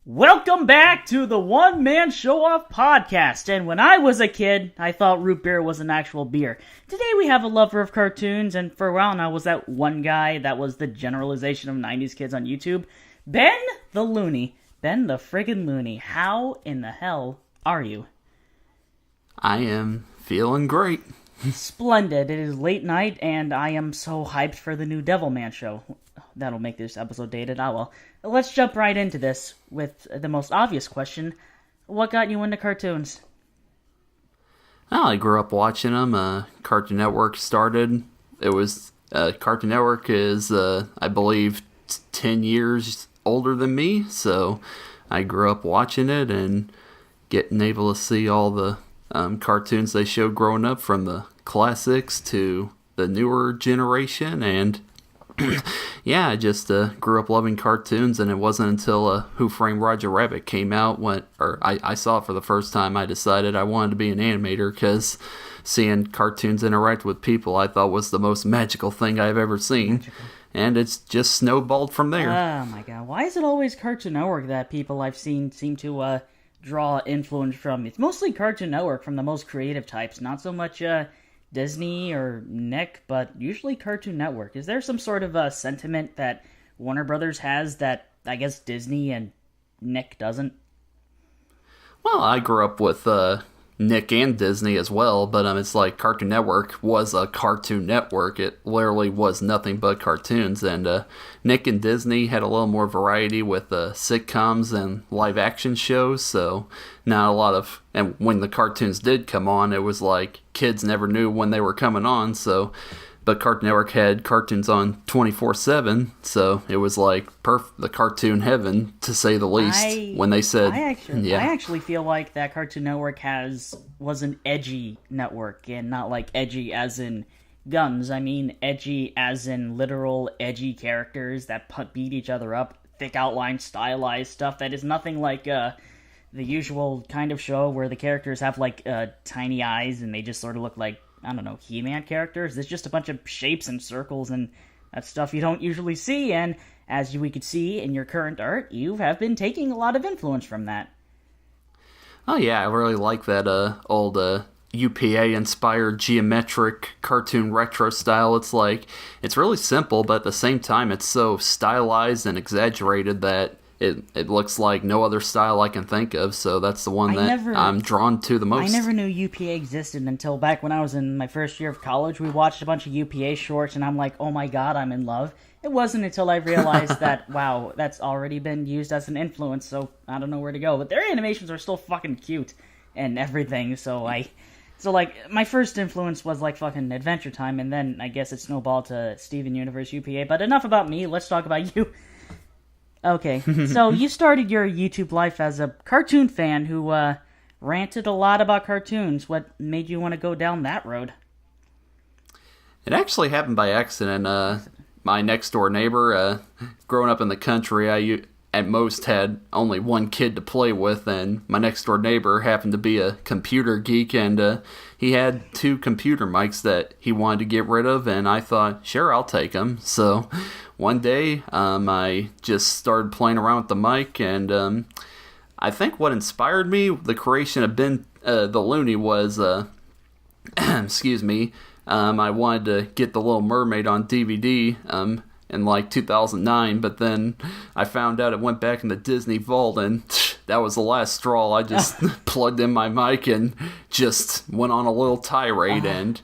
Welcome back to the Onemanshowoff podcast. And when I was a kid, I thought root beer was an actual beer. Today we have a lover of cartoons, and for a while now was that one guy that was the generalization of 90s kids on YouTube, Benthelooney. Ben the friggin' Looney. How in the hell are you? I am feeling great. Splendid. It is late night, and I am so hyped for the new Devilman show. That'll make this episode dated. Ah, well. Let's jump right into this with the most obvious question. What got you into cartoons? Well, I grew up watching them. Cartoon Network started. It was... Cartoon Network is, I believe, 10 years older than me, so I grew up watching it and getting able to see all the cartoons they showed growing up, from the classics to the newer generation, and yeah, I just grew up loving cartoons, and it wasn't until Who Framed Roger Rabbit came out, I saw it for the first time, I decided I wanted to be an animator, because seeing cartoons interact with people I thought was the most magical thing I've ever seen. And it's just snowballed from there. Oh my god, why is it always Cartoon Network that people I've seen seem to draw influence from? It's mostly Cartoon Network from the most creative types, not so much Disney or Nick, but usually Cartoon Network. Is there some sort of sentiment that Warner Brothers has that I guess Disney and Nick doesn't? Well, I grew up with Nick and Disney as well, but it's like Cartoon Network was a Cartoon Network. It literally was nothing but cartoons, and Nick and Disney had a little more variety with sitcoms and live action shows, so not a lot of... And when the cartoons did come on, it was like kids never knew when they were coming on, so... But Cartoon Network had cartoons on 24/7, so it was like the cartoon heaven, to say the least. When they said, I actually feel like that Cartoon Network was an edgy network, and not like edgy as in guns. I mean edgy as in literal edgy characters that beat each other up, thick outline, stylized stuff that is nothing like the usual kind of show where the characters have like tiny eyes and they just sort of look like, I don't know, He-Man characters. There's just a bunch of shapes and circles and that stuff you don't usually see, and as we could see in your current art, you have been taking a lot of influence from that. Oh yeah, I really like that old UPA-inspired geometric cartoon retro style. It's really simple, but at the same time it's so stylized and exaggerated that it looks like no other style I can think of, so that's the one I'm drawn to the most. I never knew UPA existed until back when I was in my first year of college. We watched a bunch of UPA shorts, and I'm like, oh my god, I'm in love. It wasn't until I realized that, wow, that's already been used as an influence, so I don't know where to go. But their animations are still fucking cute and everything, so like, my first influence was like fucking Adventure Time, and then I guess it snowballed to Steven Universe UPA. But enough about me, let's talk about you. Okay, so you started your YouTube life as a cartoon fan who ranted a lot about cartoons. What made you want to go down that road? It actually happened by accident. My next-door neighbor, growing up in the country, I at most had only one kid to play with, and my next-door neighbor happened to be a computer geek, and he had 2 computer mics that he wanted to get rid of, and I thought, sure, I'll take them. So one day, I just started playing around with the mic, and I think what inspired me, the creation of Benthelooney, was, excuse me, I wanted to get The Little Mermaid on DVD in like 2009, but then I found out it went back in the Disney vault, and that was the last straw. I just plugged in my mic and just went on a little tirade, and...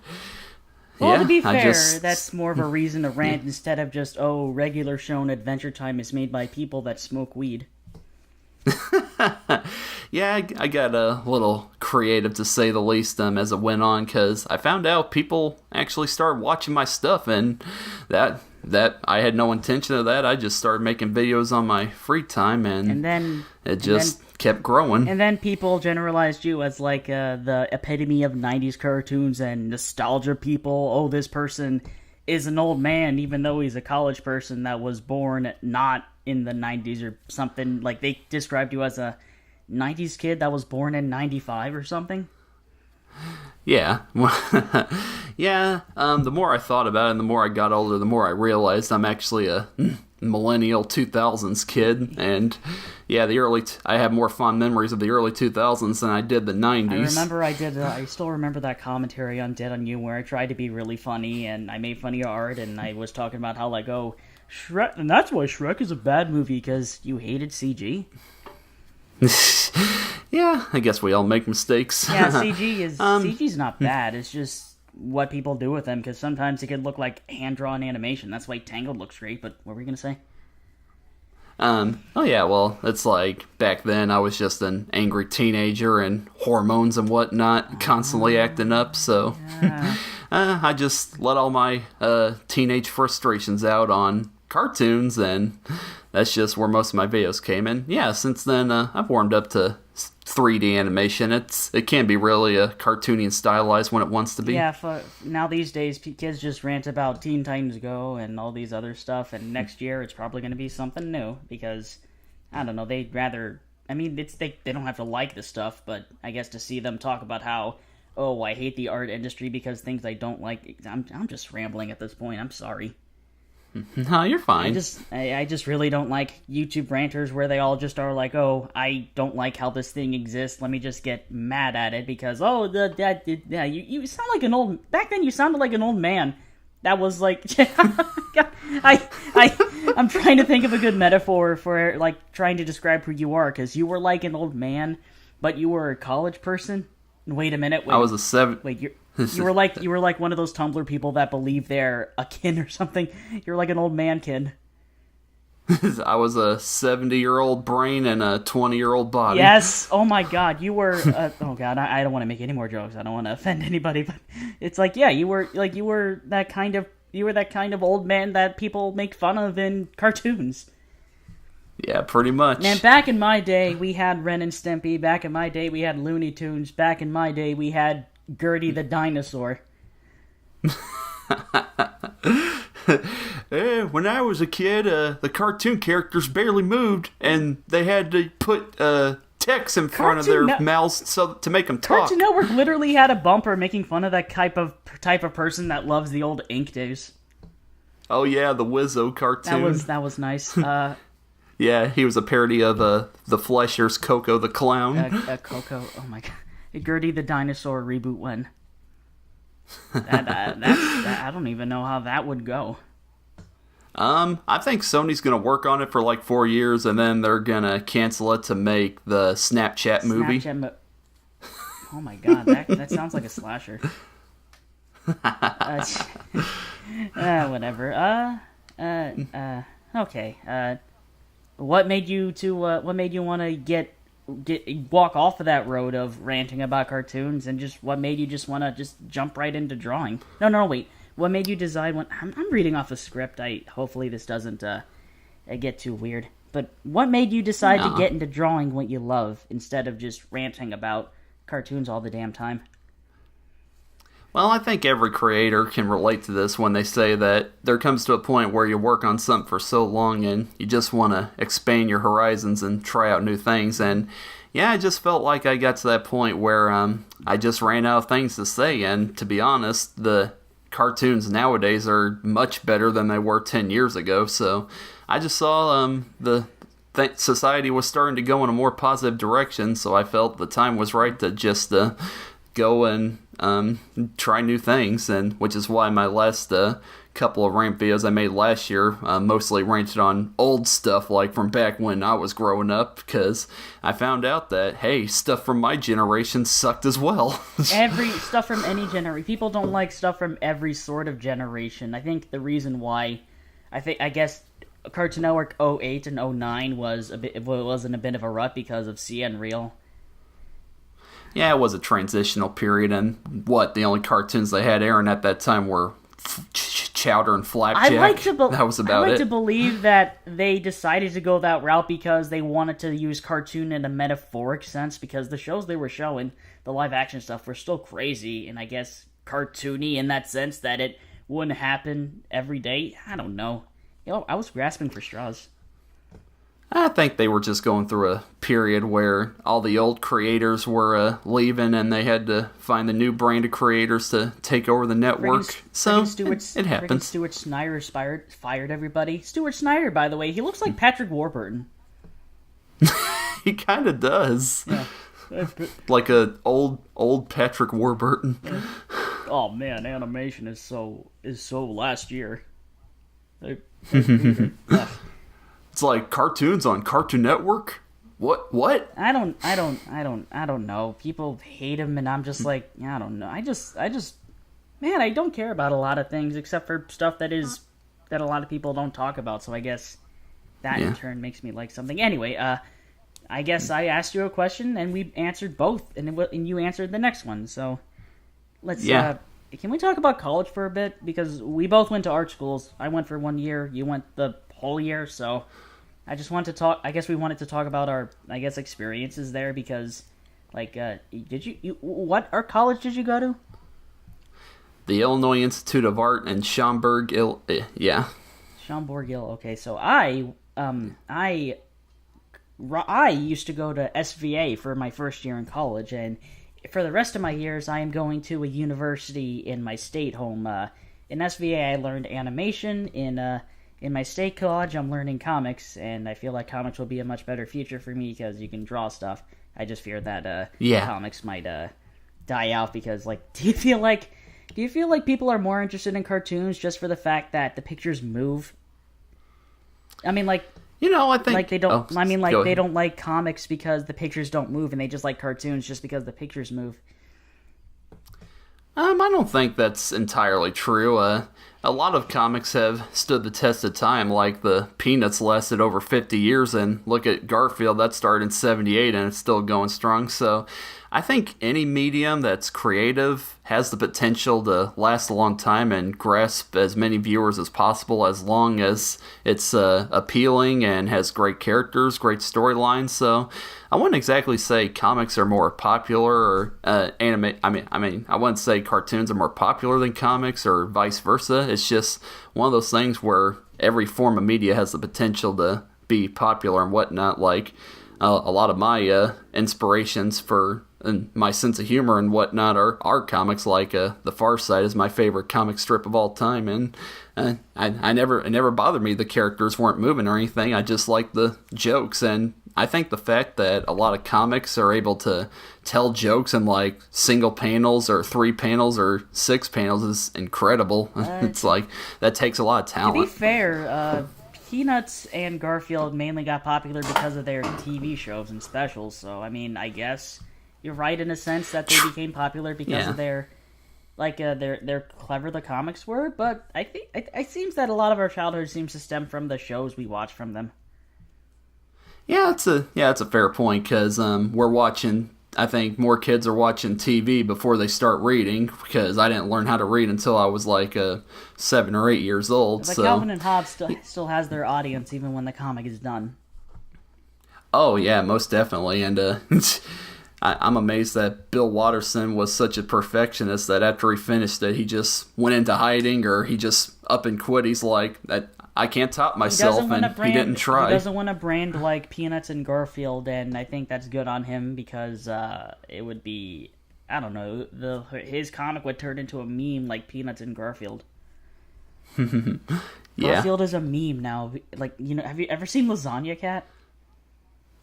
Well, to be fair, that's more of a reason to rant instead of just, regular shown Adventure Time is made by people that smoke weed. Yeah, I got a little creative, to say the least, as it went on, because I found out people actually started watching my stuff, and that I had no intention of that. I just started making videos on my free time, and then it just kept growing. And then people generalized you as like the epitome of 90s cartoons and nostalgia people. Oh, this person is an old man, even though he's a college person that was born not in the 90s or something. Like, they described you as a 90s kid that was born in 95 or something. Yeah. Yeah, the more I thought about it and the more I got older, the more I realized I'm actually a millennial 2000s kid, and yeah, I have more fond memories of the early 2000s than I did the 90s. I still remember that commentary on Dead on You where I tried to be really funny and I made fun of your art and I was talking about how like, oh, Shrek, and that's why Shrek is a bad movie because you hated CG. Yeah, I guess we all make mistakes. Yeah, CG's not bad. It's just what people do with them because sometimes it could look like hand-drawn animation. That's why Tangled looks great, but what were you going to say? Oh yeah, well, it's like back then I was just an angry teenager and hormones and whatnot constantly acting up, so Yeah. I just let all my teenage frustrations out on cartoons, and that's just where most of my videos came in. Yeah, since then I've warmed up to 3D animation. It can be really cartoony and stylized when it wants to be. Yeah, now these days, kids just rant about Teen Titans Go and all these other stuff, and next year it's probably going to be something new, because, I don't know, they'd rather... I mean, they don't have to like the stuff, but I guess to see them talk about how, oh, I hate the art industry because things I don't like... I'm just rambling at this point, I'm sorry. No, you're fine. I just really don't like YouTube ranters where they all just are like, oh, I don't like how this thing exists. Let me just get mad at it because, oh, you sound like an old... Back then you sounded like an old man. That was like... I'm trying to think of a good metaphor for, like, trying to describe who you are, because you were like an old man, but you were a college person. Wait a minute. Wait, I was a 7... Wait, you were like one of those Tumblr people that believe they're a kin or something. You're like an old man kin. I was a 70-year-old brain and a 20-year-old body. Yes. Oh my God. You were. Oh God. I don't want to make any more jokes. I don't want to offend anybody. But it's like, yeah, you were that kind of old man that people make fun of in cartoons. Yeah, pretty much. And back in my day, we had Ren and Stimpy. Back in my day, we had Looney Tunes. Back in my day, we had Gertie the dinosaur. When I was a kid, the cartoon characters barely moved, and they had to put text in front of their mouths to make them talk. Cartoon Network literally had a bumper making fun of that type of person that loves the old ink days. Oh yeah, the Wizzo cartoon. That was nice. Yeah, he was a parody of the Fleshers' Coco the Clown. Coco, oh my God. Gertie the Dinosaur reboot when? I don't even know how that would go. I think Sony's gonna work on it for like 4 years, and then they're gonna cancel it to make the Snapchat movie. Oh my God, that sounds like a slasher. Whatever. Okay. What made you want to walk off of that road of ranting about cartoons, and what made you just want to just jump right into drawing? No, wait. What made you decide I'm reading off a script. Hopefully this doesn't get too weird. But what made you decide to get into drawing what you love instead of just ranting about cartoons all the damn time? Well, I think every creator can relate to this when they say that there comes to a point where you work on something for so long and you just want to expand your horizons and try out new things. And yeah, I just felt like I got to that point where I just ran out of things to say. And to be honest, the cartoons nowadays are much better than they were 10 years ago. So I just saw society was starting to go in a more positive direction. So I felt the time was right to just go and try new things, and which is why my last couple of rant videos I made last year mostly ranted on old stuff, like from back when I was growing up, because I found out that, hey, stuff from my generation sucked as well. Every stuff from any generation. People don't like stuff from every sort of generation. I think the reason why, I guess Cartoon Network 08 and 09 wasn't a bit of a rut because of CN Real. Yeah, it was a transitional period, and the only cartoons they had airing at that time were Chowder and Flapjack. That was about it. I like to believe that they decided to go that route because they wanted to use cartoon in a metaphoric sense, because the shows they were showing, the live-action stuff, were still crazy, and I guess cartoony in that sense that it wouldn't happen every day. I don't know. I was grasping for straws. I think they were just going through a period where all the old creators were leaving, and they had to find the new brand of creators to take over the network. It happens. Stuart Snyder fired everybody. Stuart Snyder, by the way, he looks like Patrick Warburton. He kind of does. Yeah. Like a old Patrick Warburton. Oh man, animation is so last year. It's like cartoons on Cartoon Network. What? I don't know. People hate him, and I'm just like, I don't know. I just, man, I don't care about a lot of things except for stuff that a lot of people don't talk about. So I guess that in turn makes me like something. Anyway, I guess I asked you a question, and we answered both, and you answered the next one. So let's. Can we talk about college for a bit? Because we both went to art schools. I went for 1 year. You went the whole year. So I just wanted to talk. I guess we wanted to talk about our, experiences there. Because, what art college did you go to? The Illinois Institute of Art in Schaumburg, Schaumburg, okay. So I used to go to SVA for my first year in college, and for the rest of my years, I am going to a university in my state home. In SVA, I learned animation. In my state college, I'm learning comics, and I feel like comics will be a much better future for me because you can draw stuff. I just fear that comics might die out because, do you feel like people are more interested in cartoons just for the fact that the pictures move? I mean, I think they don't. They don't like comics because the pictures don't move, and they just like cartoons just because the pictures move. I don't think that's entirely true. A lot of comics have stood the test of time, like the Peanuts lasted over 50 years, and look at Garfield, that started in 78 and it's still going strong. So I think any medium that's creative has the potential to last a long time and grasp as many viewers as possible as long as it's appealing and has great characters, great storylines. So I wouldn't exactly say comics are more popular or anime. I wouldn't say cartoons are more popular than comics or vice versa. It's just one of those things where every form of media has the potential to be popular and whatnot. Like a lot of my inspirations for and my sense of humor and whatnot are comics. Like The Far Side is my favorite comic strip of all time, and it never bothered me the characters weren't moving or anything. I just liked the jokes, and I think the fact that a lot of comics are able to tell jokes in single panels or 3 panels or 6 panels is incredible. It's that takes a lot of talent. To be fair, Peanuts and Garfield mainly got popular because of their TV shows and specials. So I guess you're right in a sense that they became popular because of their clever the comics were. But I think it seems that a lot of our childhood seems to stem from the shows we watch from them. Yeah, it's a fair point because we're watching. I think more kids are watching TV before they start reading because I didn't learn how to read until I was 7 or 8 years old. But Calvin and Hobbes still has their audience even when the comic is done. Oh yeah, most definitely, and I'm amazed that Bill Watterson was such a perfectionist that after he finished it, he just went into hiding or he just up and quit. He's like, I can't top myself, and he didn't try. He doesn't want to brand like Peanuts and Garfield, and I think that's good on him because it would be, I don't know, his comic would turn into a meme like Peanuts and Garfield. Yeah. Garfield is a meme now. Have you ever seen Lasagna Cat?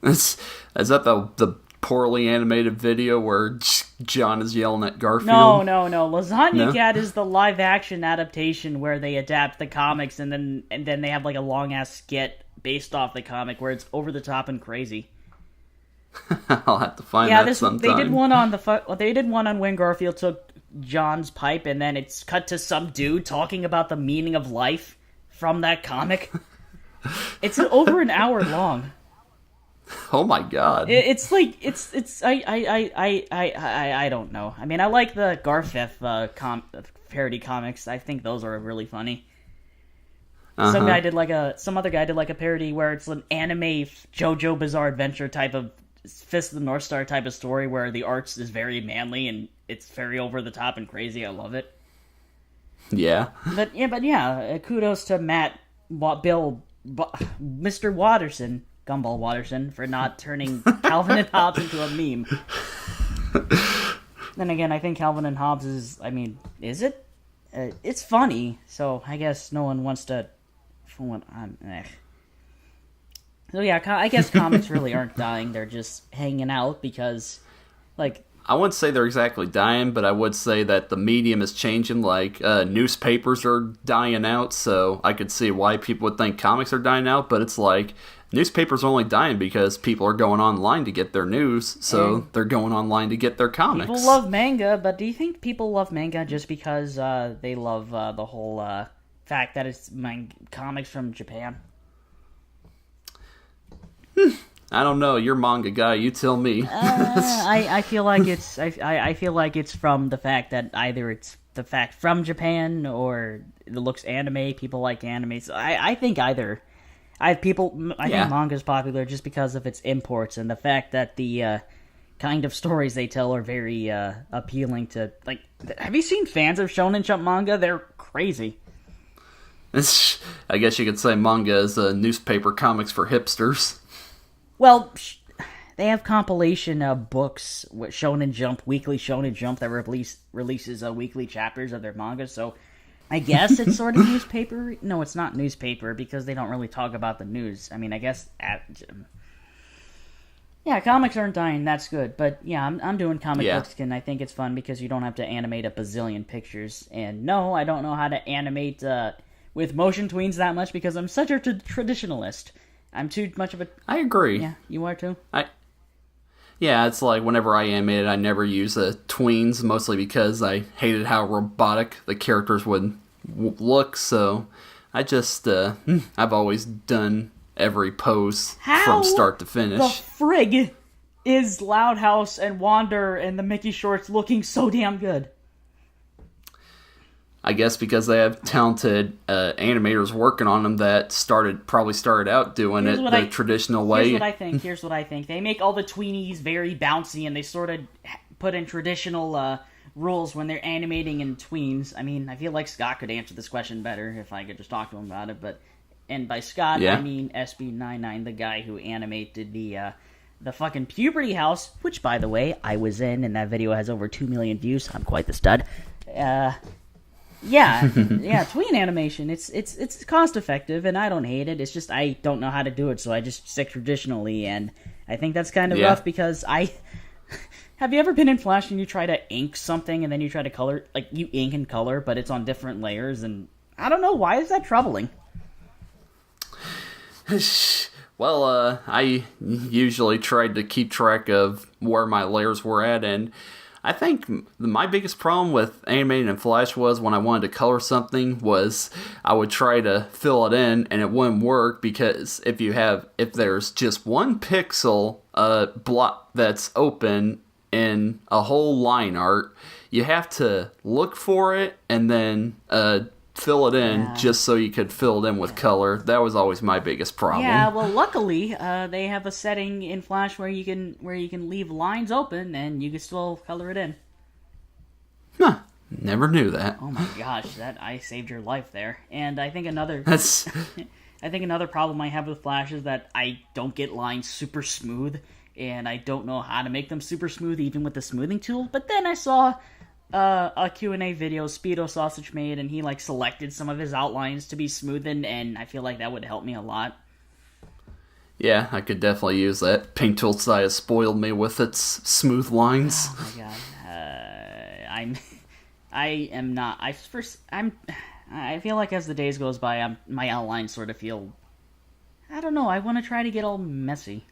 Is that the poorly animated video where John is yelling at Garfield? No. Lasagna Cat is the live-action adaptation where they adapt the comics and then they have a long-ass skit based off the comic where it's over the top and crazy. I'll have to find that sometime. They did one on when Garfield took John's pipe, and then it's cut to some dude talking about the meaning of life from that comic. It's over an hour long. Oh my god! I don't know. I like the Garfield parody comics. I think those are really funny. Uh-huh. Some other guy did a parody where it's an anime JoJo Bizarre Adventure type of Fist of the North Star type of story where the art is very manly and it's very over the top and crazy. I love it. Yeah. But kudos to Mr. Watterson. Gumball Watterson for not turning Calvin and Hobbes into a meme. Then again, I think Calvin and Hobbes is it? It's funny, so I guess no one wants to... So yeah, I guess comics really aren't dying. They're just hanging out because, like... I wouldn't say they're exactly dying, but I would say that the medium is changing. Like, newspapers are dying out, so I could see why people would think comics are dying out, but it's like, newspapers are only dying because people are going online to get their news, so they're going online to get their comics. People love manga, but do you think people love manga just because they love the whole fact that it's comics from Japan? I don't know. You're a manga guy. You tell me. I feel like it's I feel like it's from the fact that either it's the fact from Japan or it looks anime. People like anime. So I think either. I think manga's popular just because of its imports and the fact that the kind of stories they tell are very appealing to. Like, have you seen fans of Shonen Jump manga? They're crazy. I guess you could say manga is newspaper comics for hipsters. Well, they have compilation books with Shonen Jump, Weekly Shonen Jump, that releases weekly chapters of their manga, so I guess it's sort of newspaper. No, it's not newspaper, because they don't really talk about the news. I mean, I guess... yeah, comics aren't dying, that's good, but yeah, I'm doing comic books, and I think it's fun because you don't have to animate a bazillion pictures, and no, I don't know how to animate with motion tweens that much, because I'm such a traditionalist. I'm too much of a... I agree. Yeah, you are too? Yeah, it's like whenever I animated, I never use tweens, mostly because I hated how robotic the characters would look, so I just, I've always done every pose from start to finish. The frig is Loud House and Wander and the Mickey shorts looking so damn good? I guess because they have talented animators working on them that probably started out doing it the traditional way. Here's what I think. They make all the tweenies very bouncy, and they sort of put in traditional rules when they're animating in tweens. I mean, I feel like Scott could answer this question better if I could just talk to him about it. And by Scott, I mean SB99, the guy who animated the fucking Puberty House, which, by the way, I was in, and that video has over 2 million views. I'm quite the stud. Yeah, tween animation. It's cost effective, and I don't hate it. It's just I don't know how to do it, so I just stick traditionally, and I think that's kind of rough because have you ever been in Flash and you try to ink something and then you try to color, like you ink and color, but it's on different layers, and I don't know, why is that troubling? Well, I usually tried to keep track of where my layers were at, and I think my biggest problem with animating in Flash was when I wanted to color something was I would try to fill it in and it wouldn't work because if there's just one pixel block that's open in a whole line art, you have to look for it and then fill it in just so you could fill it in with color. That was always my biggest problem. Yeah, well, luckily they have a setting in Flash where you can leave lines open and you can still color it in. Huh. Never knew that. Oh my gosh, I saved your life there. And I think another problem I have with Flash is that I don't get lines super smooth, and I don't know how to make them super smooth even with the smoothing tool. But then I saw a Q&A video Speedo Sausage made, and he selected some of his outlines to be smoothened, and I feel like that would help me a lot. Yeah, I could definitely use that. Paint Tool Sai has spoiled me with its smooth lines. Oh my god. I feel like as the days goes by, my outlines sort of feel, I don't know, I want to try to get all messy.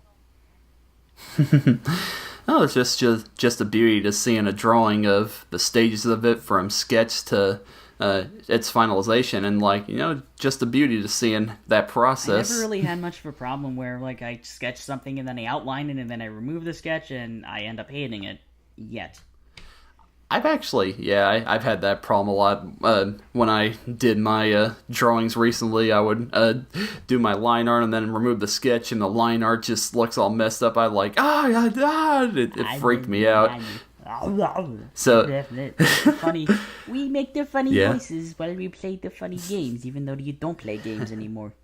Oh, it's just a beauty to seeing a drawing of the stages of it from sketch to its finalization, and just a beauty to seeing that process. I never really had much of a problem where I sketch something and then I outline it and then I remove the sketch and I end up hating it yet. I've had that problem a lot. When I did my drawings recently, I would do my line art and then remove the sketch, and the line art just looks all messed up. It freaked me out. So funny. We make the funny voices while we play the funny games, even though you don't play games anymore.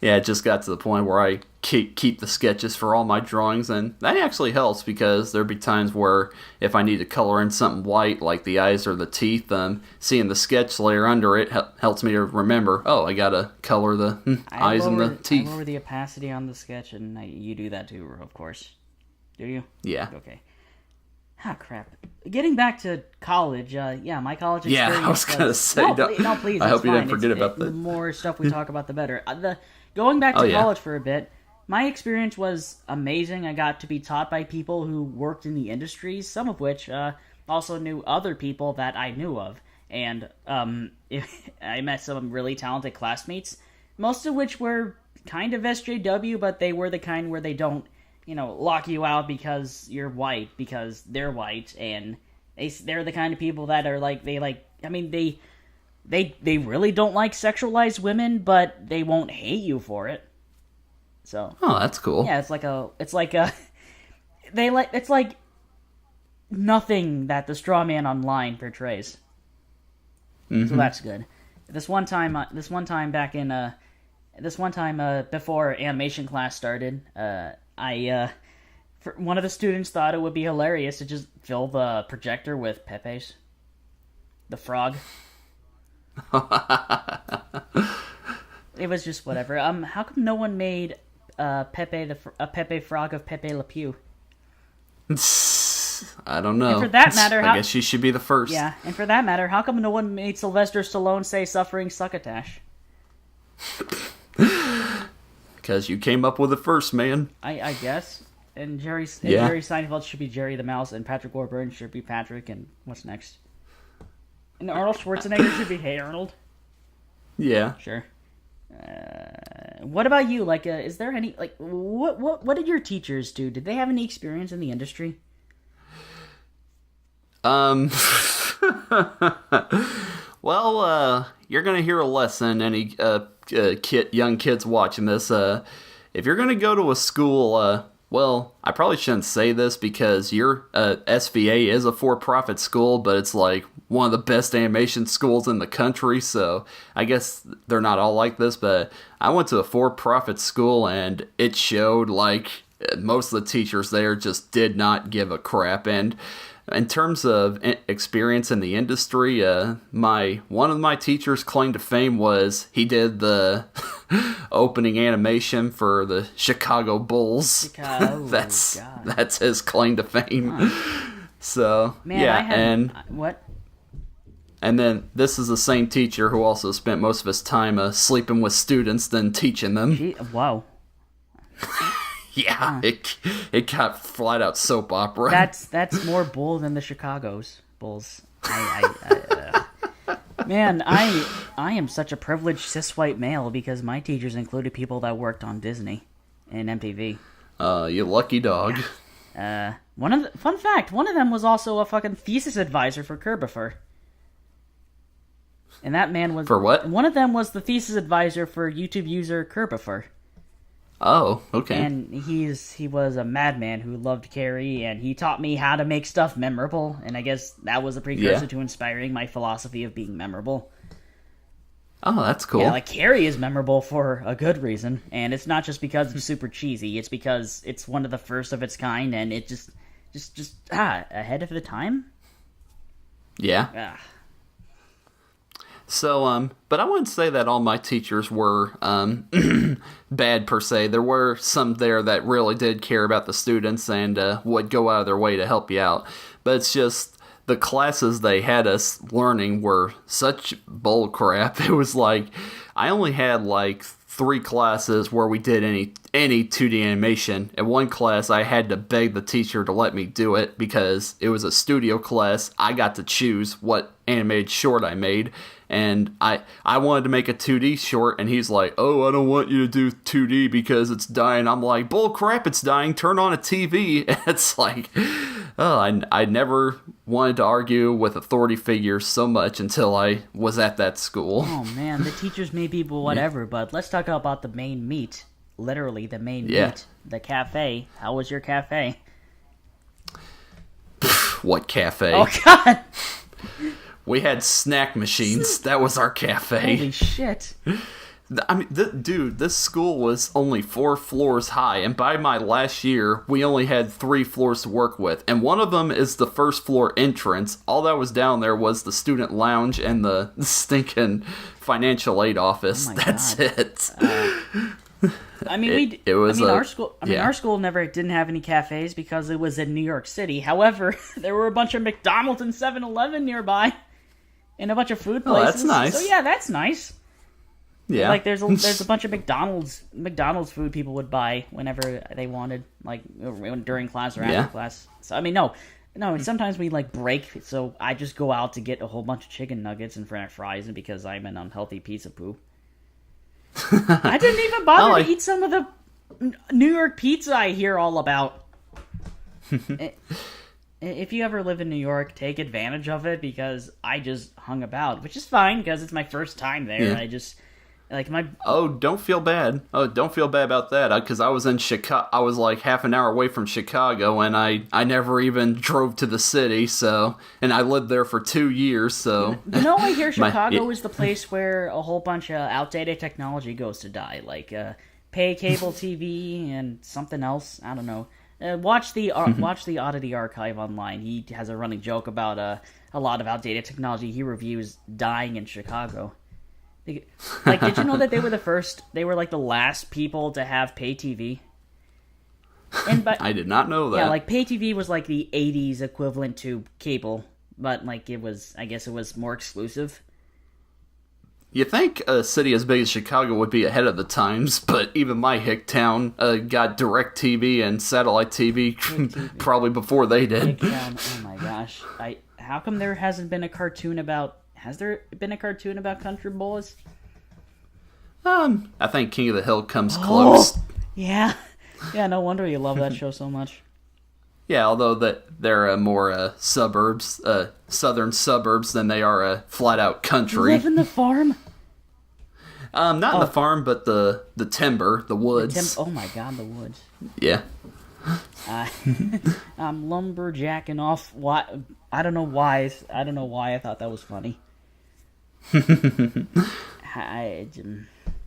Yeah, it just got to the point where I keep the sketches for all my drawings, and that actually helps because there'd be times where if I need to color in something white, like the eyes or the teeth, seeing the sketch layer under it helps me to remember, oh, I gotta color the eyes and the teeth. I lower the opacity on the sketch, and you do that too, of course. Do you? Yeah. Okay. Ah, crap. Getting back to college, my college experience. Yeah, I was gonna say. No, please. I hope you didn't fine. forget about that. The more stuff we talk about, the better. Going back to college for a bit, my experience was amazing. I got to be taught by people who worked in the industries, some of which also knew other people that I knew of, and I met some really talented classmates, most of which were kind of SJW, but they were the kind where they don't, lock you out because you're white, because they're white, and they're the kind of people that are they really don't like sexualized women, but they won't hate you for it. So, oh, that's cool. Yeah, it's like nothing that the straw man online portrays. Mm-hmm. So that's good. This one time before animation class started, one of the students thought it would be hilarious to just fill the projector with Pepe's, the frog. It was just whatever. How come no one made Pepe a Pepe frog of Pepe Le Pew? I don't know. And for that matter, I guess she should be the first. Yeah, and for that matter, how come no one made Sylvester Stallone say "suffering succotash"? Because you came up with it first, man. I guess. And Jerry Seinfeld should be Jerry the Mouse, and Patrick Warburton should be Patrick, and what's next? And Arnold Schwarzenegger should be Hey Arnold. Yeah. Sure. What about you? Is there any what did your teachers do? Did they have any experience in the industry? Well, you're gonna hear a lesson. Any young kids watching this, if you're gonna go to a school, well, I probably shouldn't say this because your SVA is a for-profit school, but it's like one of the best animation schools in the country, so I guess they're not all like this, but I went to a for-profit school, and it showed. Most of the teachers there just did not give a crap, and in terms of experience in the industry, one of my teachers' claim to fame was he did the opening animation for the Chicago Bulls. That's his claim to fame. Huh. So, man, what? And then this is the same teacher who also spent most of his time sleeping with students than teaching them. Wow. Yeah, it got flat out soap opera. That's more bull than the Chicago's Bulls. Man, I am such a privileged cis white male because my teachers included people that worked on Disney and MTV. You lucky dog. Fun fact, one of them was also a fucking thesis advisor for Curbifer. And that man was... For what? One of them was the thesis advisor for YouTube user Curbifer. Oh, okay. And he was a madman who loved Carrie, and he taught me how to make stuff memorable, and I guess that was a precursor to inspiring my philosophy of being memorable. Oh, that's cool. Yeah, Carrie is memorable for a good reason, and it's not just because it's super cheesy, it's because it's one of the first of its kind, and it just ahead of the time? Yeah. So, but I wouldn't say that all my teachers were bad per se. There were some there that really did care about the students and would go out of their way to help you out. But it's just the classes they had us learning were such bull crap. It was like I only had 3 classes where we did any 2D animation. In one class, I had to beg the teacher to let me do it because it was a studio class. I got to choose what animated short I made. And I wanted to make a 2D short, and he's like, oh, I don't want you to do 2D because it's dying. I'm like, bull crap, it's dying. Turn on a TV. And it's like, oh, I never wanted to argue with authority figures so much until I was at that school. Oh, man, the teachers may be whatever, but let's talk about the main meat. Literally, the main meat. The cafe. How was your cafe? What cafe? Oh, God! We had snack machines. That was our cafe. Holy shit. I mean, dude, this school was only 4 floors high, and by my last year, we only had 3 floors to work with, and one of them is the first floor entrance. All that was down there was the student lounge and the stinking financial aid office. Oh That's God. it. I mean, our school. Our school never didn't have any cafes because it was in New York City. However, there were a bunch of McDonald's and 7-Eleven nearby, and a bunch of food places. Oh, that's nice. So yeah, that's nice. Yeah, Like there's a bunch of McDonald's food people would buy whenever they wanted, like during class or after class. So I mean, no. And sometimes we like break, so I just go out to get a whole bunch of chicken nuggets and French fries, and because I'm an unhealthy piece of poop. I didn't even bother to eat some of the New York pizza I hear all about. If you ever live in New York, take advantage of it, because I just hung about, which is fine because it's my first time there. Yeah. I just like my. Oh, don't feel bad. Oh, don't feel bad about that. Because I was in Chicago. I was like half an hour away from Chicago, and I never even drove to the city. So, and I lived there for 2 years. So, I hear Chicago is the place where a whole bunch of outdated technology goes to die, like pay cable TV and something else. I don't know. Watch the Oddity Archive online. He has a running joke about a lot of outdated technology he reviews dying in Chicago. Like, did you know that they were like the last people to have pay TV? I did not know that. Yeah, like pay TV was like the 80s equivalent to cable, but like I guess it was more exclusive. You think a city as big as Chicago would be ahead of the times, but even my hick town got direct TV and satellite TV probably before they did. Oh my gosh. How come there hasn't been a cartoon about... Has there been a cartoon about country boys? I think King of the Hill comes close. Yeah. Yeah, no wonder you love that show so much. Yeah, although they're more suburbs, southern suburbs than they are flat-out country. You live in the farm? Not in the farm, but the timber, the woods. Oh my god, the woods. Yeah. I'm lumberjacking off. I don't know why I thought that was funny.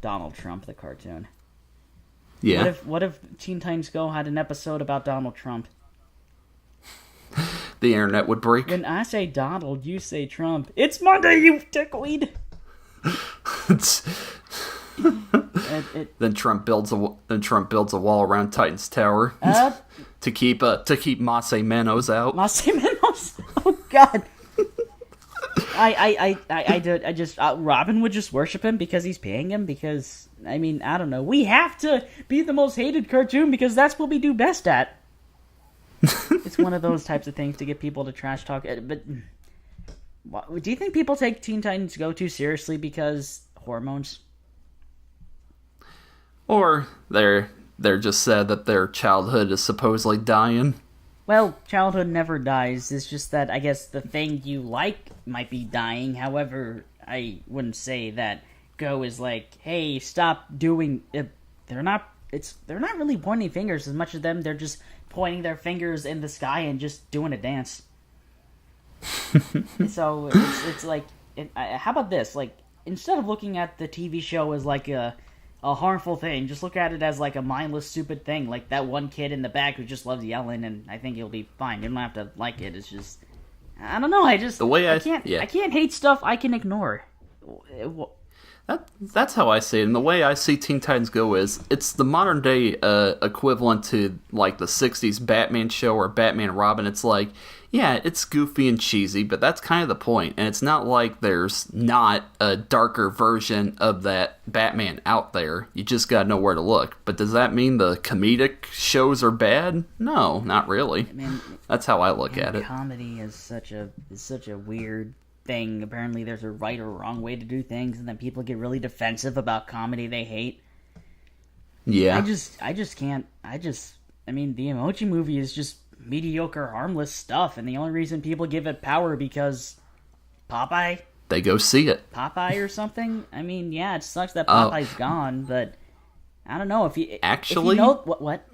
Donald Trump, the cartoon. Yeah. What if Teen Titans Go had an episode about Donald Trump? The internet would break. When I say Donald, you say Trump. It's Monday, you dickweed. Then Trump builds a wall around Titan's Tower to keep Masse Manos out. Masse Manos. Oh God. Robin would just worship him because he's paying him. Because I mean, I don't know. We have to be the most hated cartoon because that's what we do best at. It's one of those types of things to get people to trash talk. But do you think people take Teen Titans Go too seriously because hormones? Or they're just sad that their childhood is supposedly dying. Well, childhood never dies. It's just that I guess the thing you like might be dying. However, I wouldn't say that Go is like, hey, stop doing it. They're not really pointing fingers as much as them. They're just pointing their fingers in the sky and just doing a dance. So it's like, how about this? Like, instead of looking at the TV show as like a harmful thing, just look at it as like a mindless, stupid thing. Like that one kid in the back who just loves yelling, and I think you'll be fine. You don't have to like it. It's just, I don't know. I can't hate stuff I can ignore. That's how I see it. And the way I see Teen Titans Go is, it's the modern day equivalent to like the 60s Batman show or Batman Robin. It's like, yeah, it's goofy and cheesy, but that's kind of the point. And it's not like there's not a darker version of that Batman out there. You just gotta know where to look. But does that mean the comedic shows are bad? No, not really. I mean, that's how I look at it. Comedy is such a weird thing. Apparently there's a right or wrong way to do things, and then people get really defensive about comedy they hate. Yeah. I mean, the Emoji Movie is just mediocre, harmless stuff, and the only reason people give it power because Popeye? They go see it. Popeye or something? I mean, yeah, it sucks that Popeye's gone, but I don't know if you... Actually... If you know, what?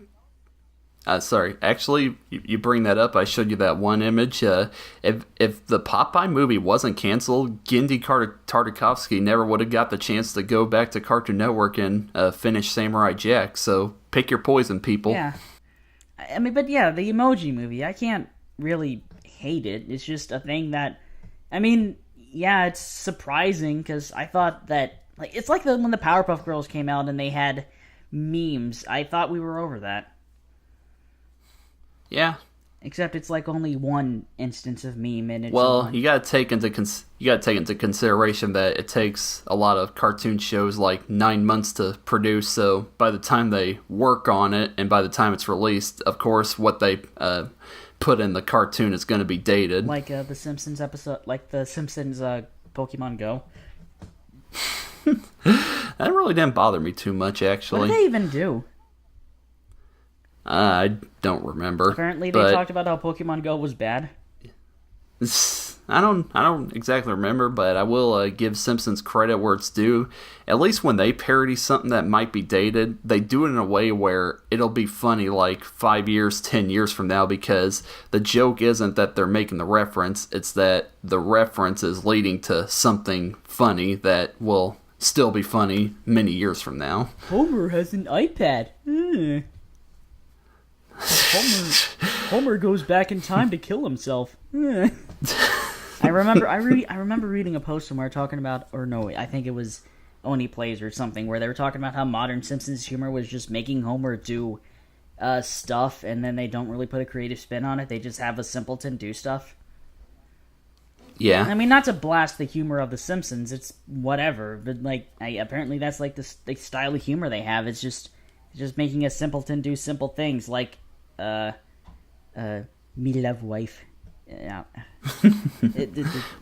Sorry, actually, you bring that up. I showed you that one image. If the Popeye movie wasn't canceled, Gendy Tartakovsky never would have got the chance to go back to Cartoon Network and finish Samurai Jack. So pick your poison, people. Yeah. I mean, but yeah, the Emoji Movie, I can't really hate it. It's just a thing that, I mean, yeah, it's surprising because I thought that, like, it's like when the Powerpuff Girls came out and they had memes. I thought we were over that. Yeah. Except it's like only one instance of meme, and it's well, you gotta take into consideration that it takes a lot of cartoon shows like 9 months to produce. So by the time they work on it, and by the time it's released, of course, what they put in the cartoon is going to be dated. Like the Simpsons episode, like the Simpsons Pokemon Go. That really didn't bother me too much, actually. What did they even do? I don't remember. Apparently, they talked about how Pokemon Go was bad. I don't exactly remember, but I will give Simpsons credit where it's due. At least when they parody something that might be dated, they do it in a way where it'll be funny like 5 years, 10 years from now, because the joke isn't that they're making the reference, it's that the reference is leading to something funny that will still be funny many years from now. Homer has an iPad. Homer goes back in time to kill himself. I remember reading a post somewhere talking about, or no, I think it was Oni Plays or something, where they were talking about how modern Simpsons humor was just making Homer do stuff, and then they don't really put a creative spin on it. They just have a simpleton do stuff. Yeah. I mean, not to blast the humor of The Simpsons, it's whatever, but like, apparently that's like the style of humor they have. It's just making a simpleton do simple things, like me love wife. Yeah.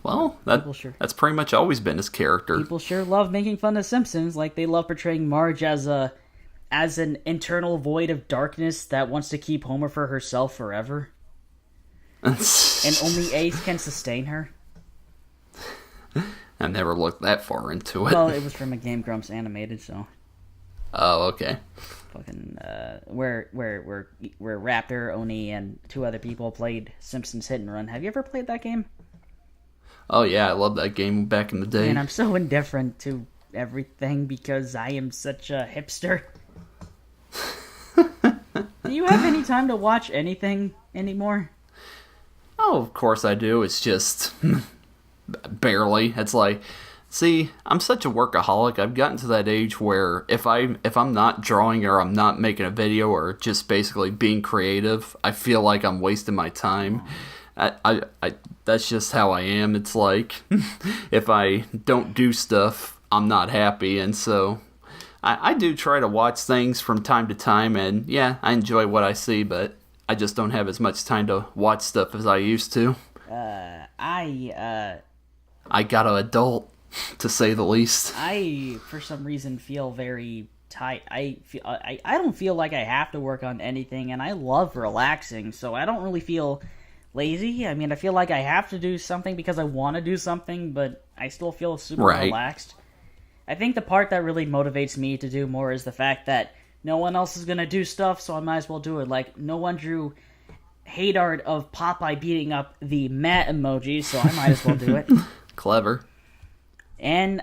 Well, that's pretty much always been his character. People sure love making fun of Simpsons, like they love portraying Marge as an internal void of darkness that wants to keep Homer for herself forever. And only Ace can sustain her. I never looked that far into it. Well, it was from a Game Grumps animated, so. Oh, okay. Fucking where Raptor, Oni, and 2 other people played Simpsons Hit and Run. Have you ever played that game? Oh yeah, I loved that game back in the day. And I'm so indifferent to everything because I am such a hipster. Do you have any time to watch anything anymore? Oh, of course I do. It's just barely. It's like, see, I'm such a workaholic. I've gotten to that age where if I'm not drawing or I'm not making a video or just basically being creative, I feel like I'm wasting my time. I that's just how I am. It's like if I don't do stuff, I'm not happy, and so I do try to watch things from time to time, and yeah, I enjoy what I see, but I just don't have as much time to watch stuff as I used to. I got an adult, to say the least. I, for some reason, feel very tight. I don't feel like I have to work on anything, and I love relaxing, so I don't really feel lazy. I mean, I feel like I have to do something because I want to do something, but I still feel super relaxed. I think the part that really motivates me to do more is the fact that no one else is going to do stuff, so I might as well do it. Like, no one drew hate art of Popeye beating up the meh emoji, so I might as well do it. Clever. And,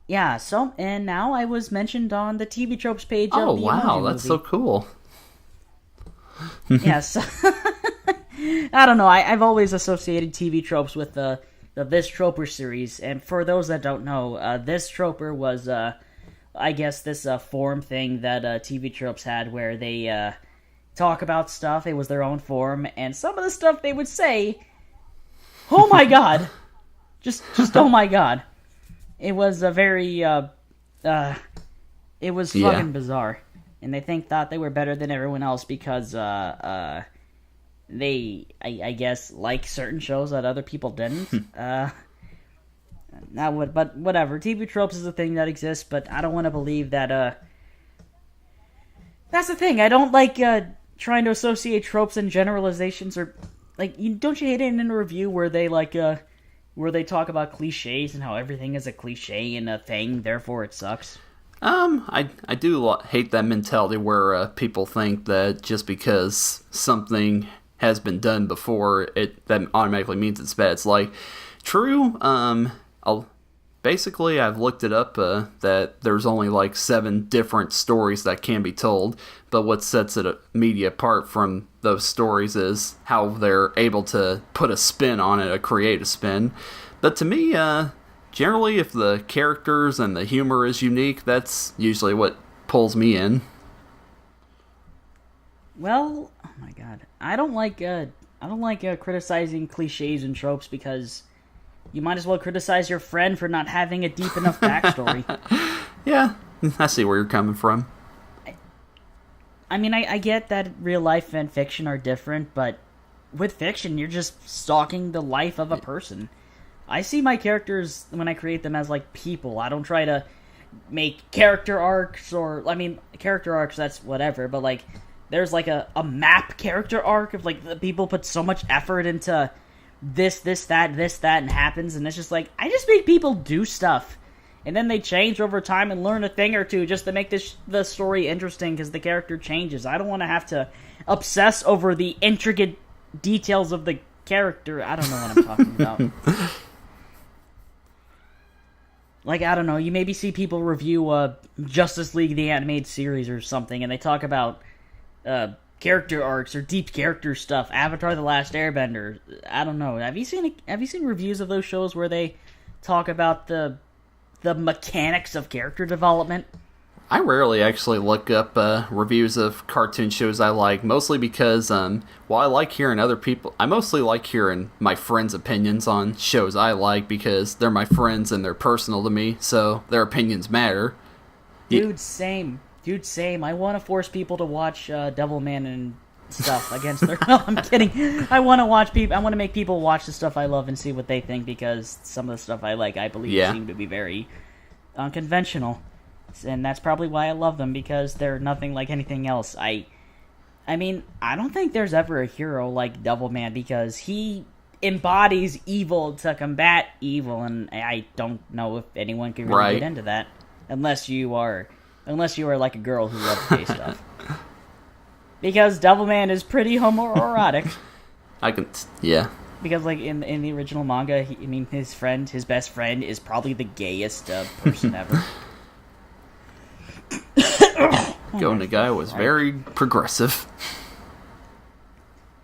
and now I was mentioned on the TV Tropes page of the Emoji wow, Movie. that's so cool. Yes. I don't know, I've always associated TV Tropes with the This Troper series, and for those that don't know, This Troper was, I guess, this forum thing that TV Tropes had where they talk about stuff. It was their own forum, and some of the stuff they would say, oh my god! Just oh my god. It was a very, it was fucking bizarre. And they thought they were better than everyone else because, they, I guess, like certain shows that other people didn't. But whatever. TV Tropes is a thing that exists, but I don't want to believe that, that's the thing. I don't like, trying to associate tropes and generalizations, or, like, don't you hate it in a review where they, like, where they talk about cliches and how everything is a cliche and a thing, therefore it sucks? I do hate that mentality where people think that just because something has been done before, that automatically means it's bad. It's like, true, basically I've looked it up, that there's only like 7 different stories that can be told, but what sets media apart from those stories is how they're able to put a spin on it, a creative spin. But to me, generally, if the characters and the humor is unique, that's usually what pulls me in. Well, oh my god, I don't like criticizing cliches and tropes, because you might as well criticize your friend for not having a deep enough backstory. Yeah, I see where you're coming from. I mean, I get that real life and fiction are different, but with fiction, you're just stalking the life of a person. I see my characters, when I create them, as like people. I don't try to make character arcs, character arcs, that's whatever, but like, there's like a map character arc of like, the people put so much effort into this, that, and happens, and it's just like, I just make people do stuff. And then they change over time and learn a thing or two just to make the story interesting, because the character changes. I don't want to have to obsess over the intricate details of the character. I don't know what I'm talking about. Like, I don't know, you maybe see people review Justice League the Animated Series or something, and they talk about character arcs or deep character stuff. Avatar: The Last Airbender. I don't know. Have you seen reviews of those shows where they talk about the mechanics of character development? I rarely actually look up reviews of cartoon shows I like, mostly because while I like hearing other people, I mostly like hearing my friends' opinions on shows I like, because they're my friends and they're personal to me, so their opinions matter. Dude, same. I want to force people to watch Devilman and stuff against their... No, I'm kidding. I want to make people watch the stuff I love and see what they think, because some of the stuff I like, I believe, seem to be very unconventional. And that's probably why I love them, because they're nothing like anything else. I mean, I don't think there's ever a hero like Devilman, because he embodies evil to combat evil, and I don't know if anyone can really get into that unless you are like a girl who loves gay stuff. Because Devilman is pretty homoerotic. Yeah. Because, like, in the original manga, his best friend is probably the gayest person ever. Go Nagai was very progressive.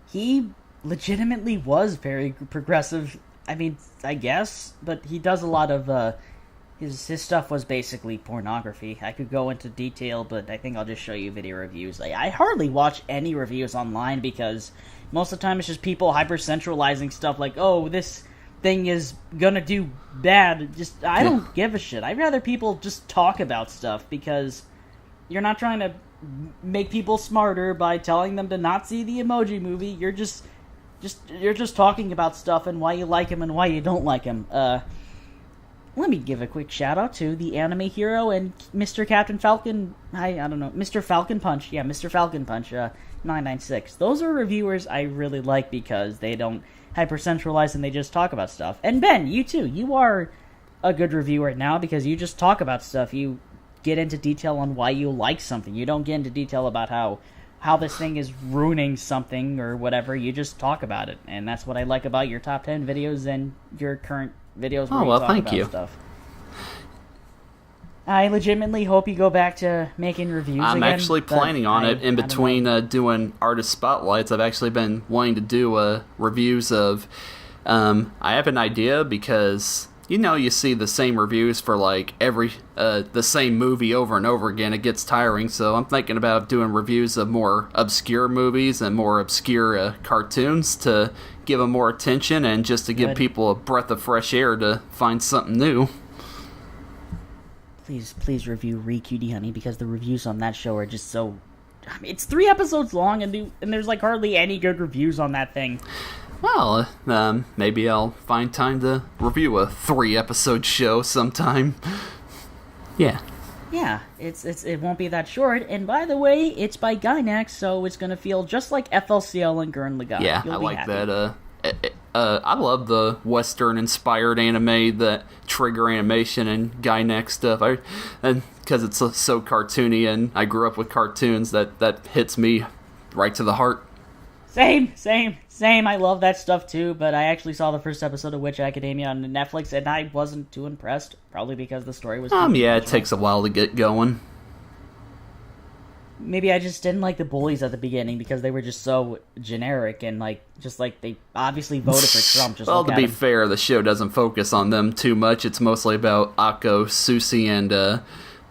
He legitimately was very progressive. I mean, I guess, but he does a lot of his stuff was basically pornography. I could go into detail, but I think I'll just show you video reviews. I hardly watch any reviews online, because most of the time it's just people hyper-centralizing stuff like, oh, this thing is gonna do bad. I don't give a shit. I'd rather people just talk about stuff, because you're not trying to make people smarter by telling them to not see the Emoji Movie. You're just talking about stuff and why you like him and why you don't like him. Let me give a quick shout out to the Anime Hero and Mr. Captain Falcon. I don't know, Mr. Falcon Punch. Yeah, Mr. Falcon Punch. 996. Those are reviewers I really like, because they don't hyper-centralize and they just talk about stuff. And Ben, you too. You are a good reviewer now, because you just talk about stuff. You get into detail on why you like something. You don't get into detail about how this thing is ruining something or whatever. You just talk about it, and that's what I like about your top 10 videos and your current videos where you talk about stuff. I legitimately hope you go back to making reviews I'm again, actually planning on it. In between doing artist spotlights, I've actually been wanting to do reviews of... I have an idea, because... you see the same reviews for, like, the same movie over and over again. It gets tiring, so I'm thinking about doing reviews of more obscure movies and more obscure cartoons to give them more attention, and just to give people a breath of fresh air to find something new. Please review Re-Cutie Honey, because the reviews on that show are just so... I mean, it's 3 episodes long, and there's, like, hardly any good reviews on that thing. Well, maybe I'll find time to review a 3-episode show sometime. Yeah. Yeah, it won't be that short. And by the way, it's by Gainax, so it's gonna feel just like FLCL and Gurren Lagann. Yeah, I like that. I love the Western-inspired anime, the trigger animation and Guy Neck stuff. And because it's so cartoony, and I grew up with cartoons, that hits me right to the heart. Same. I love that stuff too, but I actually saw the first episode of Witch Academia on Netflix, and I wasn't too impressed. Probably because the story was. Yeah, it takes a while to get going. Maybe I just didn't like the bullies at the beginning because they were just so generic and they obviously voted for Trump. Just well, to be fair, the show doesn't focus on them too much. It's mostly about Akko, Susie, and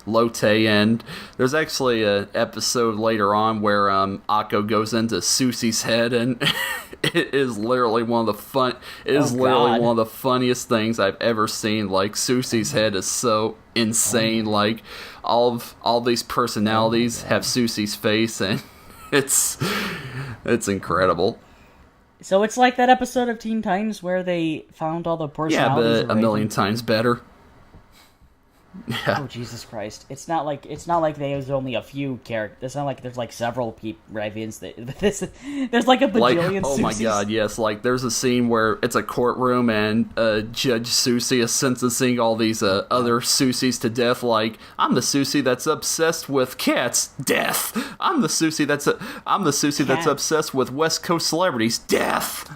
Lotte, and there's actually an episode later on where Akko goes into Susie's head, and it is literally one of the funniest things I've ever seen. Like, Susie's head is so insane. Like, all these personalities have Susie's face, and it's incredible. So it's like that episode of Teen Titans where they found all the personalities. Yeah, but a million times better. Yeah. Oh, Jesus Christ! It's not like there's only a few characters. It's not like there's like several people. There's like a bajillion. Oh my God! Yes, like there's a scene where it's a courtroom and Judge Susie is sentencing all these other Susies to death. Like, I'm the Susie that's obsessed with cats. Death. I'm the Susie that's obsessed with West Coast celebrities. Death.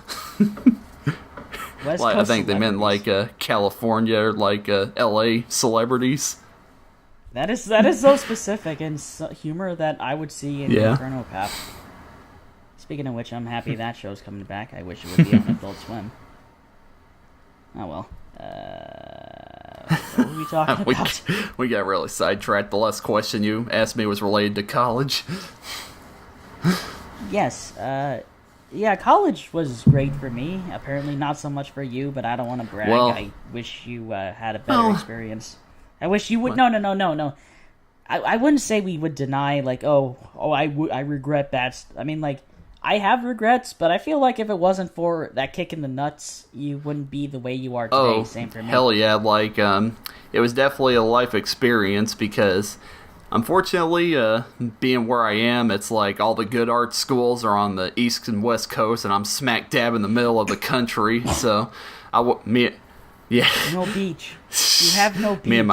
West like, Coast I think they meant like California or like LA celebrities. That is so specific and humor that I would see in Inferno Cop. Speaking of which, I'm happy that show's coming back. I wish it would be on Adult Swim. Oh well. What were we talking about? We got really sidetracked. The last question you asked me was related to college. Yes. Yeah, college was great for me. Apparently not so much for you, but I don't want to brag. Well, I wish you had a better experience. I wish you would... No. I wouldn't say we would deny, like, I regret that. I mean, like, I have regrets, but I feel like if it wasn't for that kick in the nuts, you wouldn't be the way you are today. Same for me. Hell yeah. Like, it was definitely a life experience because... Unfortunately, being where I am, it's like all the good art schools are on the East and West Coast, and I'm smack dab in the middle of the country. So, No beach. You have no beach. Me and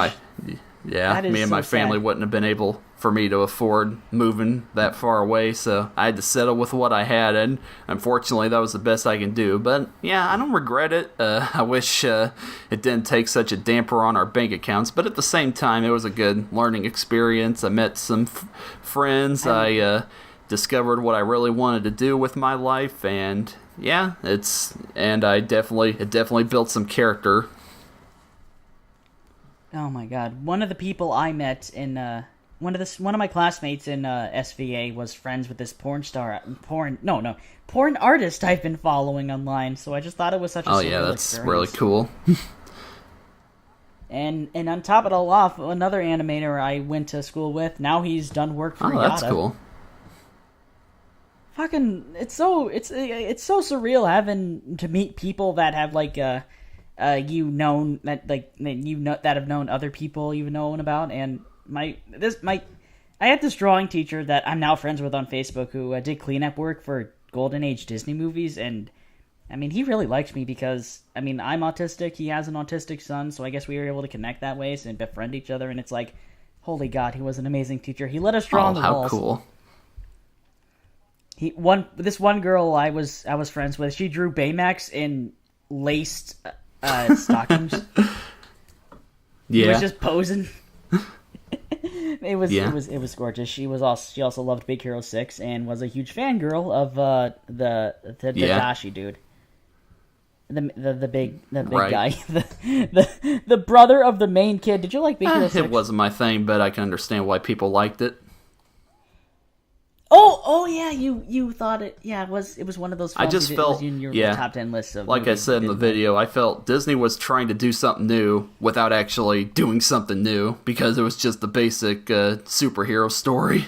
my family wouldn't have been able for me to afford moving that far away, so I had to settle with what I had, and unfortunately that was the best I can do. But yeah, I don't regret it. I wish it didn't take such a damper on our bank accounts, but at the same time it was a good learning experience. I met some friends. I discovered what I really wanted to do with my life, and yeah, it definitely built some character. Oh my God! One of the people I met in one of my classmates in SVA was friends with this porn artist I've been following online. So I just thought it was such a surreal that's experience. Really cool. and on top of it all off, another animator I went to school with, now he's done work for Yada. That's cool. Fucking, it's so surreal having to meet people that have like that have known other people you've known about. And I had this drawing teacher that I'm now friends with on Facebook who did cleanup work for Golden Age Disney movies, and I mean, he really liked me because, I mean, I'm autistic, he has an autistic son, so I guess we were able to connect that way and befriend each other, and it's like, holy God, he was an amazing teacher. He let us draw on the walls. How cool. This one girl I was friends with, she drew Baymax in laced stockings. Yeah. He was just posing. It was gorgeous. She also loved Big Hero 6 and was a huge fangirl of the Dashi dude. The big right. guy. The brother of the main kid. Did you like Big Hero 6? It wasn't my thing, but I can understand why people liked it. Oh yeah, you thought it. Yeah, it was one of those films. I just felt, in your top 10 list of like I said in the video, I felt Disney was trying to do something new without actually doing something new because it was just the basic superhero story.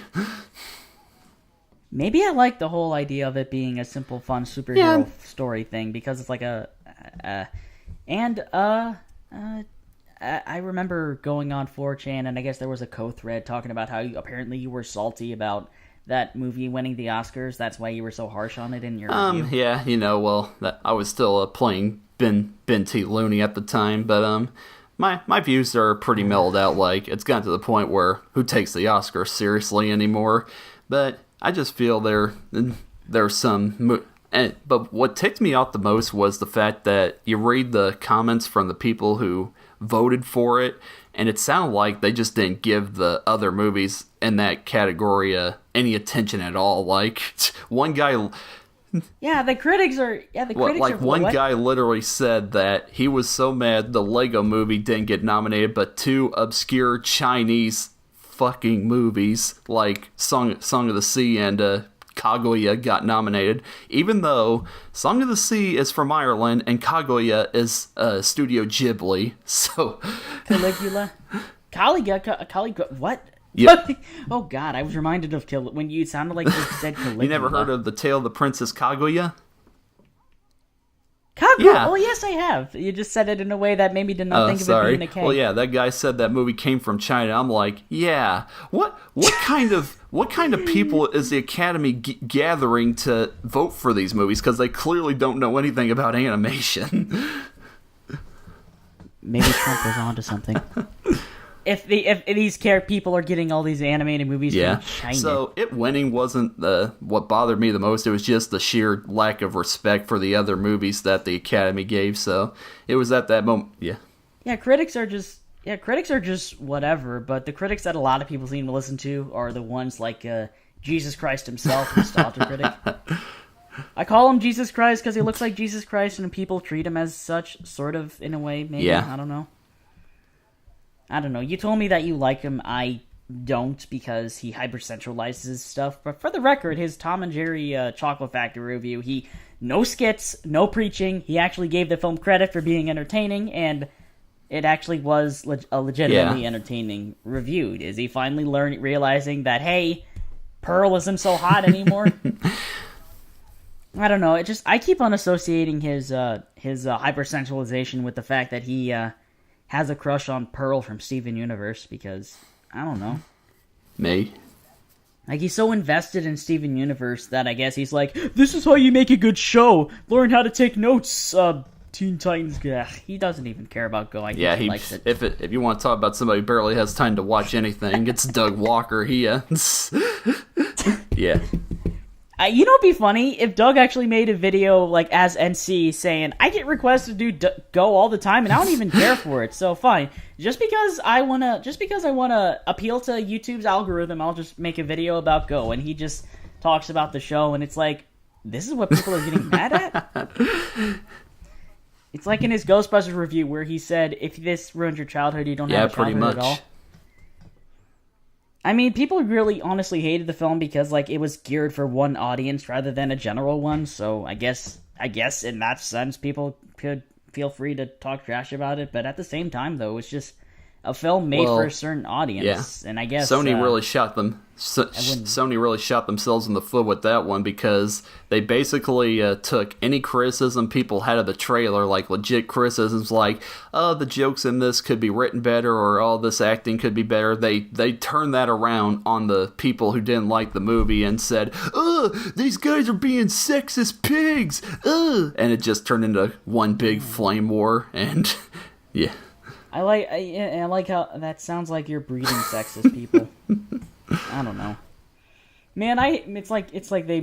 Maybe I like the whole idea of it being a simple, fun superhero story thing because it's like I remember going on 4chan and I guess there was a co-thread talking about how apparently you were salty about that movie winning the Oscars? That's why you were so harsh on it in your review? Yeah, I was still playing Benthelooney at the time, but my views are pretty mellowed out. Like, it's gotten to the point where who takes the Oscar seriously anymore? But I just feel there's some. But what ticked me off the most was the fact that you read the comments from the people who voted for it, and it sounded like they just didn't give the other movies in that category any attention at all. Like, one guy. Yeah, the critics are. Yeah, the critics are. One guy literally said that he was so mad the Lego Movie didn't get nominated, but two obscure Chinese fucking movies like Song of the Sea and Kaguya got nominated, even though Song of the Sea is from Ireland and Kaguya is Studio Ghibli. So Caligula, what? Yep. Oh God, I was reminded of when you sounded like you said Caligula. You never heard of The Tale of the Princess Kaguya? Kaguya? Yeah. Oh yes, I have. You just said it in a way that made me did not think of sorry. it being a K. Well, yeah, that guy said that movie came from China. I'm like, yeah. What kind of people is the Academy gathering to vote for these movies? Because they clearly don't know anything about animation. Maybe Trump was onto something. If these people are getting all these animated movies from China. So it winning wasn't what bothered me the most. It was just the sheer lack of respect for the other movies that the Academy gave. So it was at that moment. Yeah, critics are just whatever. But the critics that a lot of people seem to listen to are the ones like Jesus Christ himself, nostalgia critic. I call him Jesus Christ because he looks like Jesus Christ, and people treat him as such, sort of, in a way. Maybe. Yeah. I don't know. You told me that you like him. I don't, because he hypercentralizes stuff. But for the record, his Tom and Jerry Chocolate Factory review, no skits, no preaching. He actually gave the film credit for being entertaining, and it actually was a legitimately entertaining review. Is he finally realizing that, hey, Pearl isn't so hot anymore? I don't know. I keep on associating his hypercentralization with the fact that he has a crush on Pearl from Steven Universe, because, I don't know. Me? Like, he's so invested in Steven Universe that I guess he's like, this is how you make a good show. Learn how to take notes, Teen Titans. Ugh, he doesn't even care about Go. I think he likes it. If you want to talk about somebody who barely has time to watch anything, it's Doug Walker. Yeah. You know what'd be funny? If Doug actually made a video, like, as NC, saying, I get requests to do Go all the time, and I don't even care for it, so fine. Just because I wanna appeal to YouTube's algorithm, I'll just make a video about Go, and he just talks about the show, and it's like, this is what people are getting mad at? It's like in his Ghostbusters review, where he said, if this ruined your childhood, you don't have a childhood at all. I mean, people really honestly hated the film because, like, it was geared for one audience rather than a general one, so I guess in that sense, people could feel free to talk trash about it, but at the same time, though, it's just a film made for a certain audience, and I guess Sony really shot themselves in the foot with that one, because they basically took any criticism people had of the trailer, like legit criticisms, like, oh, the jokes in this could be written better, or oh, this acting could be better. They turned that around on the people who didn't like the movie and said, oh, these guys are being sexist pigs, and it just turned into one big flame war, and yeah. I like how that sounds like you're breeding sexist people. I don't know, man. It's like they.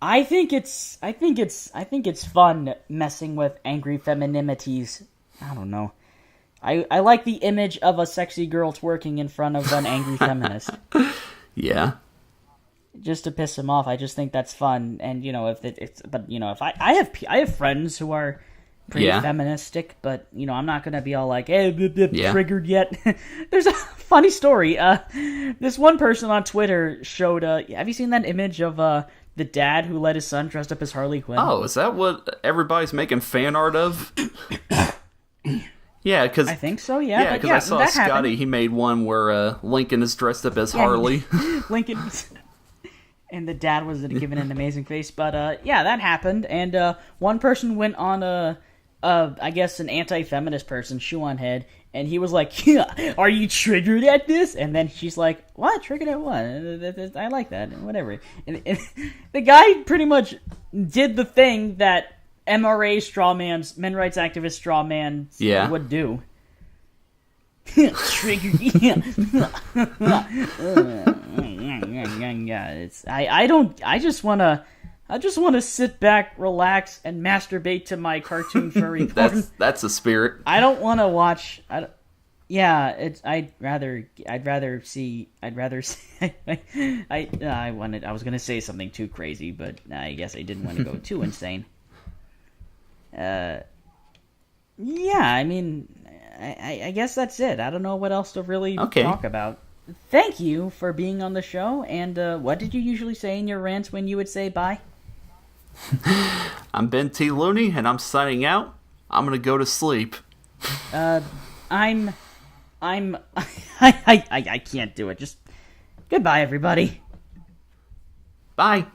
I think it's fun messing with angry femininities. I don't know. I like the image of a sexy girl twerking in front of an angry feminist. Yeah. Just to piss him off. I just think that's fun, and if I have friends who are pretty feministic, but, I'm not going to be all like, hey, triggered yet. There's a funny story. This one person on Twitter showed, have you seen that image of the dad who let his son dressed up as Harley Quinn? Oh, is that what everybody's making fan art of? Yeah, because I think so, yeah. Yeah, because I saw Scotty, happened. He made one where Lincoln is dressed up as Harley. Lincoln... And the dad was giving an amazing face, but that happened. And one person went on I guess an anti-feminist person, shoe on head, And he was like, yeah, are you triggered at this? And then she's like, what? Triggered at what? I like that. Whatever. And the guy pretty much did the thing that MRA strawmans, men rights activist strawmans would do. Triggered. I just want to sit back, relax, and masturbate to my cartoon furry porn. That's the spirit. I don't want to watch. I'd rather see. I was gonna say something too crazy, but I guess I didn't want to go too insane. Yeah, I mean, I guess that's it. I don't know what else to really talk about. Thank you for being on the show. And what did you usually say in your rants when you would say bye? I'm Benthelooney, and I'm signing out. I'm gonna go to sleep. I can't do it. Just goodbye, everybody. Bye.